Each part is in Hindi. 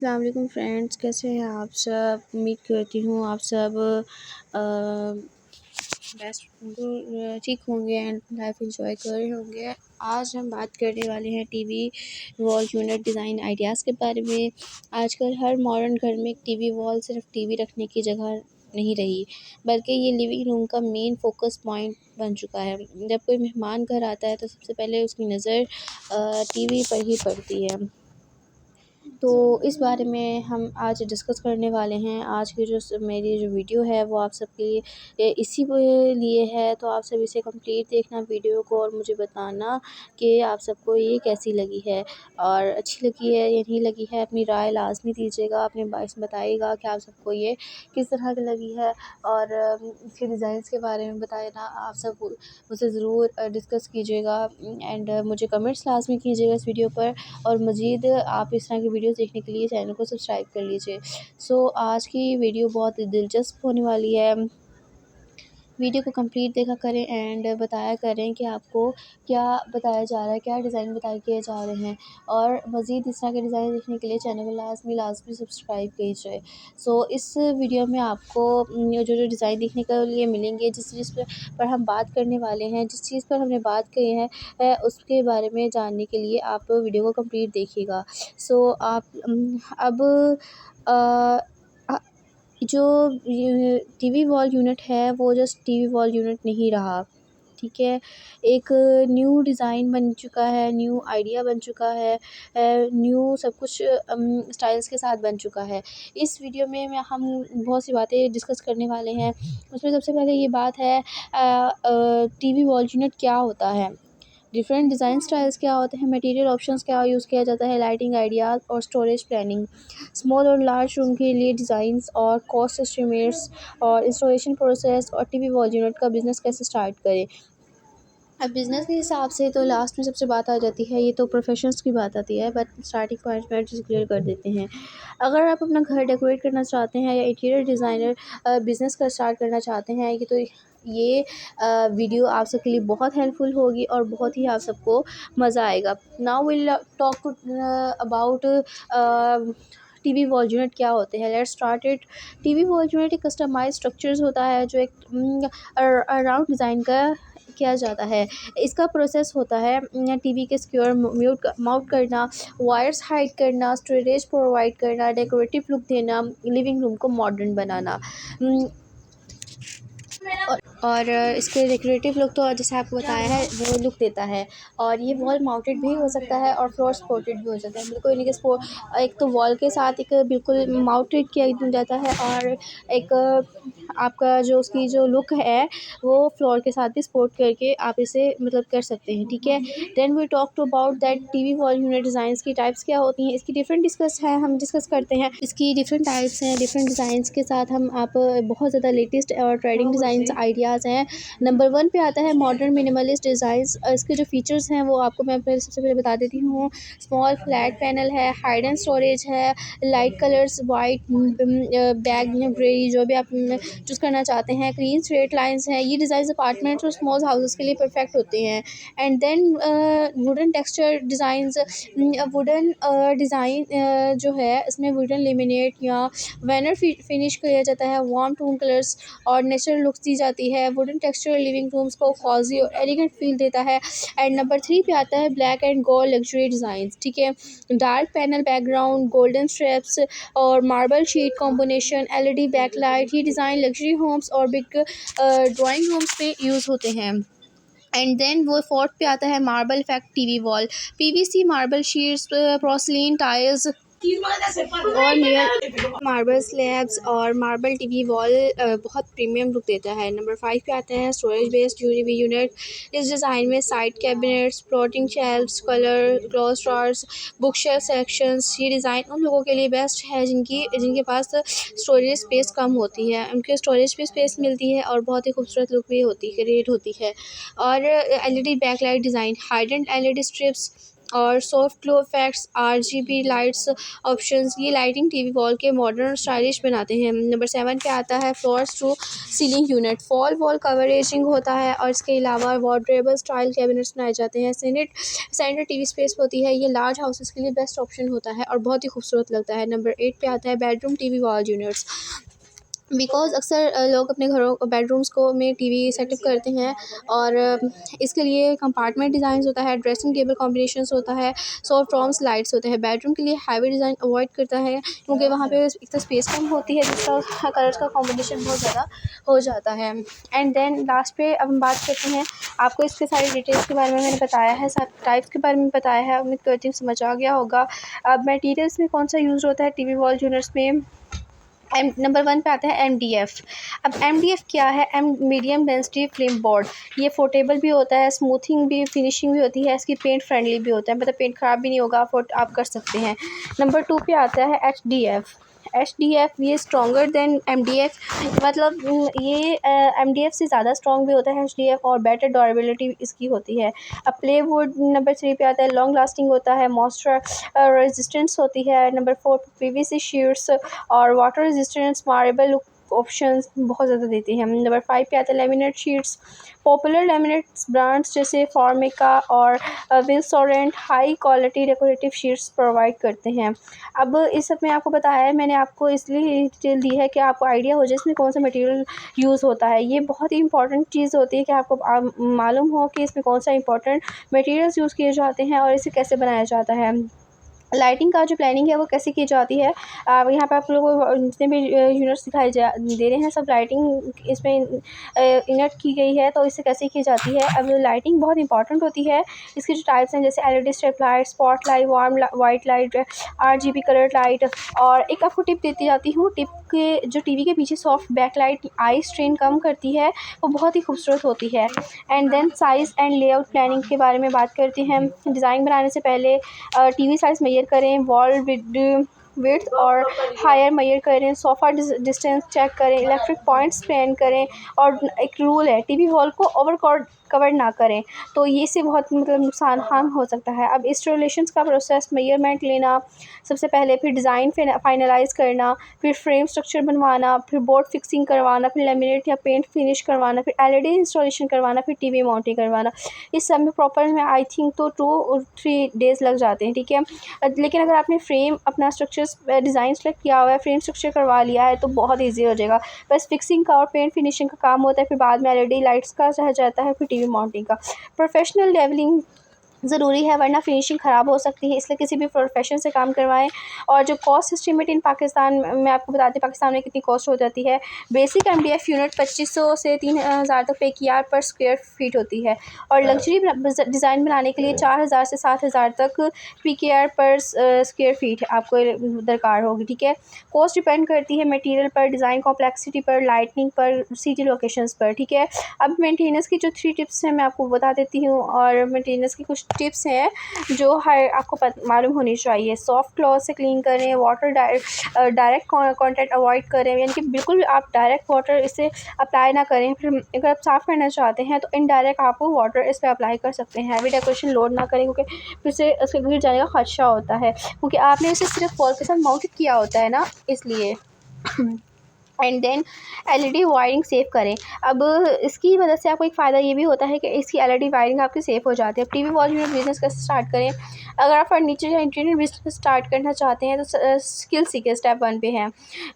अस्सलाम वालेकुम फ्रेंड्स, कैसे हैं आप सब। उम्मीद करती हूँ आप सब बेस्ट ठीक होंगे एंड लाइफ एंजॉय कर रहे होंगे। आज हम बात करने वाले हैं TV wall unit design ideas के बारे में। आजकल हर मॉडर्न घर में एक टीवी वॉल सिर्फ टीवी रखने की जगह नहीं रही, बल्कि ये लिविंग रूम का मेन फोकस पॉइंट बन चुका है। जब कोई मेहमान घर आता है तो सबसे पहले उसकी नज़र टीवी पर ही पड़ती है। तो इस बारे में हम आज डिस्कस करने वाले हैं। आज की जो मेरी जो वीडियो है वो आप सबके लिए इसी के लिए है, तो आप सब इसे कंप्लीट देखना वीडियो को और मुझे बताना कि आप सबको ये कैसी लगी है और अच्छी लगी है या नहीं लगी है। अपनी राय लाजमी दीजिएगा, अपने बाइस बताइएगा कि आप सबको ये किस तरह की लगी है और इसके डिज़ाइंस के बारे में बताना आप सब मुझसे ज़रूर डिस्कस कीजिएगा एंड मुझे कमेंट्स लाजमी कीजिएगा इस वीडियो पर। और मज़ीद आप इस तरह की वीडियोस देखने के लिए चैनल को सब्सक्राइब कर लीजिए। आज की वीडियो बहुत दिलचस्प होने वाली है। वीडियो को कंप्लीट देखा करें एंड बताया करें कि आपको क्या बताया जा रहा है, क्या डिज़ाइन बताए किए जा रहे हैं। और मज़ीद इस तरह के डिज़ाइन देखने के लिए चैनल को लाजमी सब्सक्राइब कीजिए। इस वीडियो में आपको जो डिज़ाइन देखने के लिए मिलेंगे, जिस चीज़ पर हम बात करने वाले हैं, जिस चीज़ पर हमने बात की है उसके बारे में जानने के लिए आप वीडियो को कंप्लीट देखिएगा। आप अब अ, जो ये टीवी वॉल यूनिट है वो जस्ट टीवी वॉल यूनिट नहीं रहा, ठीक है। एक न्यू डिज़ाइन बन चुका है, न्यू आइडिया बन चुका है, न्यू सब कुछ स्टाइल्स के साथ बन चुका है। इस वीडियो में हम बहुत सी बातें डिस्कस करने वाले हैं। उसमें सबसे पहले ये बात है टीवी वॉल यूनिट क्या होता है, डिफरेंट डिज़ाइन स्टाइल्स क्या होते हैं, मटेरियल ऑप्शंस क्या यूज़ किया जाता है, लाइटिंग आइडियाज़ और स्टोरेज प्लानिंग, स्मॉल और लार्ज रूम के लिए डिज़ाइंस और कॉस्ट एस्टिमेट्स और इंस्टॉलेशन प्रोसेस और टीवी वॉल यूनिट का बिज़नेस कैसे स्टार्ट करें। अब बिज़नेस के हिसाब से तो लास्ट में सबसे बात आ जाती है, ये तो प्रोफेशंस की बात आती है, बट स्टार्टिंग पॉइंट में चीज़ क्लियर कर देते हैं। अगर आप अपना घर डेकोरेट करना चाहते हैं या इंटीरियर डिज़ाइनर बिज़नेस का स्टार्ट करना चाहते हैं कि तो ये वीडियो आप सबके लिए बहुत हेल्पफुल होगी और बहुत ही आप सबको मज़ा आएगा। Now will talk about TV wall unit क्या होते हैं। Let's start it. TV wall unit एक कस्टमाइज्ड स्ट्रक्चर्स होता है जो एक अराउंड डिज़ाइन का किया जाता है। इसका प्रोसेस होता है टीवी के सिक्योर माउंट करना, वायर्स हाइड करना, स्टोरेज प्रोवाइड करना, डेकोरेटिव लुक देना, लिविंग रूम को मॉडर्न बनाना। और इसके डेकोरेटिव लुक तो जैसे आपको बताया है वो लुक देता है। और ये वॉल माउंटेड भी हो सकता है और फ्लोर सपोर्टेड भी हो सकता है। बिल्कुल इनके एक तो वॉल के साथ एक बिल्कुल माउंटेड किया जाता है और एक आपका जो उसकी जो लुक है वो फ्लोर के साथ भी सपोर्ट करके आप इसे मतलब कर सकते हैं, ठीक है। Then we talk to about that TV wall unit designs की टाइप्स क्या होती हैं। इसकी डिफरेंट हम डिस्कस करते हैं। इसकी डिफरेंट टाइप्स हैं, डिफरेंट डिज़ाइंस के साथ हम आप बहुत ज़्यादा लेटेस्ट और ट्रेंडिंग डिज़ाइंस आइडियाज़ हैं। नंबर 1 पे आता है मॉडर्न मिनिमलिस्ट डिज़ाइंस। इसके जो फीचर्स हैं वो आपको मैं पहले सबसे पहले बता देती हूँ। स्मॉल फ्लैट पैनल है, हाइडन स्टोरेज है, light colours white, bag grey जो भी आप चूज़ करना चाहते हैं, क्लीन स्ट्रेट लाइंस हैं। ये डिज़ाइन अपार्टमेंट्स और स्मॉल हाउसेस के लिए परफेक्ट होते हैं। And then wooden texture designs, wooden design जो है इसमें वुडन लेमिनेट या वैनर फिनिश किया जाता है, वार्म टोन कलर्स और नेचुरल लुक्स दी जाती है। वुडन टेक्सचर लिविंग रूम्स को कॉजी और एलिगेंट फील देता है। एंड नंबर 3 पे आता है black and gold luxury designs, ठीक है। Dark panel background, golden straps और marble sheet combination, LED backlight. ये डिज़ाइन लग्जरी होम्स और बिग ड्राइंग रूम्स पे यूज़ होते हैं। एंड देन वो फोर्थ पे आता है marble effect TV wall, PVC marble sheets, porcelain tiles और मिरर मार्बल स्लैब्स और मार्बल टीवी वॉल बहुत प्रीमियम लुक देता है। नंबर 5 पे आते हैं स्टोरेज बेस्ड यूनिवी यूनिट। इस डिज़ाइन में side cabinets, floating shelves, colour clusters, book shelf sections. ये डिज़ाइन उन लोगों के लिए बेस्ट है जिनके पास स्टोरेज स्पेस कम होती है, उनके स्टोरेज पे स्पेस मिलती है और बहुत ही खूबसूरत लुक भी होती है, क्रिएट होती है। और LED backlight design, hidden LED strips और soft glow effects, RGB lights options, ये लाइटिंग टीवी वॉल के मॉडर्न और स्टाइलिश बनाते हैं। नंबर 7 पे आता है floors to ceiling unit, full wall covering होता है और इसके अलावा वार्ड्रेबल स्टाइल कैबिनेट्स बनाए जाते हैं। सेंटर टीवी स्पेस होती है, ये लार्ज हाउसेस के लिए बेस्ट ऑप्शन होता है और बहुत ही खूबसूरत लगता है। नंबर 8 पे आता है bedroom TV wall units, because अक्सर लोग अपने घरों बेडरूम्स को में टीवी सेटअप करते हैं और इसके लिए कंपार्टमेंट डिज़ाइन होता है, ड्रेसिंग टेबल कॉम्बिनेशंस होता है, सॉफ्ट रॉम्स लाइट्स होते हैं। बेडरूम के लिए हैवी डिज़ाइन अवॉइड करता है क्योंकि वहाँ पे एक तो स्पेस कम होती है, जिसका कलर्स का कॉम्बिनेशन बहुत ज़्यादा हो जाता है। एंड देन लास्ट पे अब हम बात करते हैं, आपको इसके सारी डिटेल्स के बारे में मैंने बताया है, सारे टाइप्स के बारे में बताया है, उम्मीद करती हूँ समझ आ गया होगा। अब मटेरियल्स में कौन सा यूज़ होता है टीवी वॉल यूनिट्स में, नंबर 1 पे आता है MDF। अब MDF क्या है? मीडियम डेंसिटी फिल्म बोर्ड, ये फोल्डेबल भी होता है, स्मूथिंग भी, फिनिशिंग भी होती है, इसकी पेंट फ्रेंडली भी होता है, मतलब पेंट ख़राब भी नहीं होगा, आप कर सकते हैं। नंबर 2 पे आता है HDF, ये स्ट्रॉन्गर देन MDF, मतलब ये MDF से ज़्यादा स्ट्रॉन्ग भी होता है HDF और बेटर ड्यूरेबिलिटी इसकी होती है। अब प्लेवुड नंबर 3 पे आता है, लॉन्ग लास्टिंग होता है, मॉइस्चर रेजिस्टेंस होती है। नंबर 4 PVC शीट्स और water resistance, marble look options बहुत ज़्यादा देते हैं। नंबर 5 पे आता है laminate sheets, popular laminates brands जैसे फॉर्मिका और विलसोरेंट high quality decorative sheets provide करते हैं। अब इस सब में आपको बताया है मैंने, आपको इसलिए डिटेल दी है कि आपको आइडिया हो जाए इसमें कौन सा मटेरियल यूज़ होता है। ये बहुत ही इंपॉर्टेंट चीज़ होती है कि आपको मालूम हो कि इसमें कौन सा इंपॉर्टेंट मटेरियल्स यूज़ किए जाते हैं और इसे कैसे बनाया जाता है। लाइटिंग का जो प्लानिंग है वो कैसे की जाती है, यहाँ पे आप लोगों को जितने भी यूनिट्स दिखाई दे रहे हैं सब लाइटिंग इसमें इनर्ट की गई है, तो इससे कैसे की जाती है। अब लाइटिंग बहुत इंपॉर्टेंट होती है, इसकी जो टाइप्स हैं जैसे LED strip light, spot light, warm white light, RGB colour light. और एक आपको टिप देती जाती हूँ, टिप के जो टीवी के पीछे soft backlight eye strain कम करती है, वो बहुत ही खूबसूरत होती है। And then size and layout planning के बारे में बात करते हैं। डिज़ाइन बनाने से पहले टीवी साइज़ मेजर करें, वॉल विड्थ और हायर मेजर करें, सोफ़ा डिस्टेंस चेक करें, इलेक्ट्रिक पॉइंट्स प्लान करें। और एक रूल है, टीवी वॉल को ओवर कवर ना करें, तो ये से बहुत मतलब नुकसान हार्म हो सकता है। अब इंस्टॉलेशंस का प्रोसेस, मेजरमेंट लेना सबसे पहले, फिर डिज़ाइन फाइनलाइज़ करना, फिर फ्रेम स्ट्रक्चर बनवाना, फिर बोर्ड फिक्सिंग करवाना, फिर लेमिनेट या पेंट फिनिश करवाना, फिर LED इंस्टॉलेशन करवाना, फिर टीवी माउंटिंग करवाना। इस सब में प्रॉपर में आई थिंक तो 2-3 डेज़ लग जाते हैं, ठीक है। लेकिन अगर आपने फ्रेम अपना स्ट्रक्चर्स डिज़ाइन सेलेक्ट किया हुआ है, फ्रेम स्ट्रक्चर करवा लिया है, तो बहुत ईजी हो जाएगा। बस फिक्सिंग का और पेंट फिनिशिंग का काम होता है, फिर बाद में LED लाइट्स का रह जाता है, फिर टीवी माउंटिंग का। प्रोफेशनल लेवलिंग ज़रूरी है, वरना फिनिशिंग ख़राब हो सकती है, इसलिए किसी भी प्रोफेशन से काम करवाएं। और जो कॉस्ट एस्टिमेट इन पाकिस्तान में आपको बताते हैं पाकिस्तान में कितनी कॉस्ट हो जाती है। बेसिक MDF यूनिट 2500 से 3000 तक PKR पर स्क्वायर फीट होती है, और लग्जरी डिज़ाइन बनाने के लिए 4000 से 7000 तक PKR पर स्क्वायर फीट आपको दरकार होगी, ठीक है। कॉस्ट डिपेंड करती है मटेरियल पर, डिज़ाइन कॉम्प्लेक्सिटी पर, लाइटनिंग पर, सिटी लोकेशंस पर, ठीक है। अब मेंटेनेंस की जो 3 टिप्स हैं मैं आपको बता देती हूँ, और मेंटेनेंस की कुछ टिप्स हैं जो हर आपको मालूम होनी चाहिए। सॉफ्ट क्लॉथ से क्लीन करें, वाटर डायरेक्ट कांटेक्ट अवॉइड करें, यानी कि बिल्कुल आप डायरेक्ट वाटर इसे अप्लाई ना करें। फिर अगर आप साफ़ करना चाहते हैं तो इनडायरेक्ट आप वाटर इस पर अप्लाई कर सकते हैं। हैवी डेकोरेशन लोड ना करें, क्योंकि फिर से उसके गिर जाने का खदशा होता है, क्योंकि आपने इसे सिर्फ वॉल के साथ माउंटेड किया होता है ना, इसलिए। And then LED wiring save करें। अब इसकी वजह से आपको एक फ़ायदा ये भी होता है कि इसकी LED वायरिंग आपकी सेव हो जाती है। अब टीवी वॉल यूनिट बिज़नेस कैसे स्टार्ट करें? अगर आप फर्नीचर या इंटीरियर बिज़नेस स्टार्ट करना चाहते हैं तो स्किल सीखें, स्टेप 1 पे है।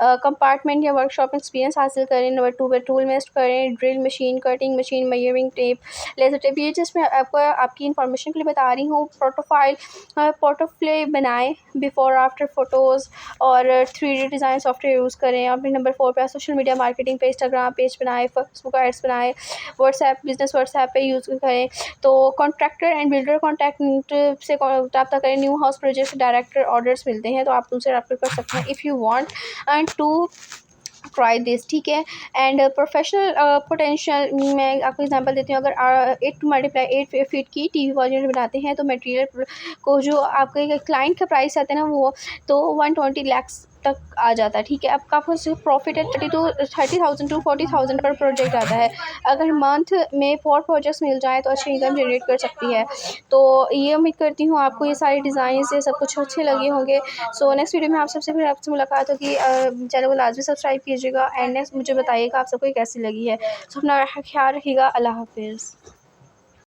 कंपार्टमेंट या वर्कशॉप एक्सपीरियंस हासिल करें। नंबर 2 पे टूल इन्वेस्ट करें, drill machine, cutting machine, measuring tape, laser tape. ये जस्ट मैं आपको आपकी इन्फॉर्मेशन के लिए बता रही हूँ। पोर्टफोलियो बनाएं, बिफोर आफ्टर फ़ोटोज़, और 3D डिज़ाइन सॉफ्टवेयर यूज़ करें। और फिर नंबर 4 पे सोशल मीडिया मार्केटिंग पे इंस्टाग्राम पेज बनाएं, फेसबुक एड्स बनाएं, व्हाट्सएप पे यूज़ करें। तो कॉन्ट्रैक्टर एंड बिल्डर कॉन्टैक्ट से रब्ता करें। New house project director orders मिलते हैं तो आप उनसे रब्ता कर सकते हैं, if you want and to try this, ठीक है। एंड प्रोफेशनल पोटेंशियल, मैं आपको एग्जांपल देती हूँ। अगर 8 फीट की टीवी वॉल यूनिट बनाते हैं तो मटेरियल को जो आपके क्लाइंट का प्राइस आता है ना, वो तो 120 लाख तक आ जाता है, ठीक है। अब आपको सिर्फ प्रॉफिट है 30,000 टू 40,000 पर प्रोजेक्ट आता है। अगर मंथ में 4 प्रोजेक्ट्स मिल जाए तो अच्छी इनकम जनरेट कर सकती है। तो ये उम्मीद करती हूँ आपको ये सारे डिज़ाइन से सब कुछ अच्छे लगे होंगे। सो नेक्स्ट वीडियो में आप सबसे फिर आपसे मुलाकात होगी। चैनल को लाजमी सब्सक्राइब कीजिएगा एंड नेक्स्ट मुझे बताइएगा आप सबको ये कैसी लगी है। सो अपना ख्याल रखिएगा। अल्लाह हाफिज़।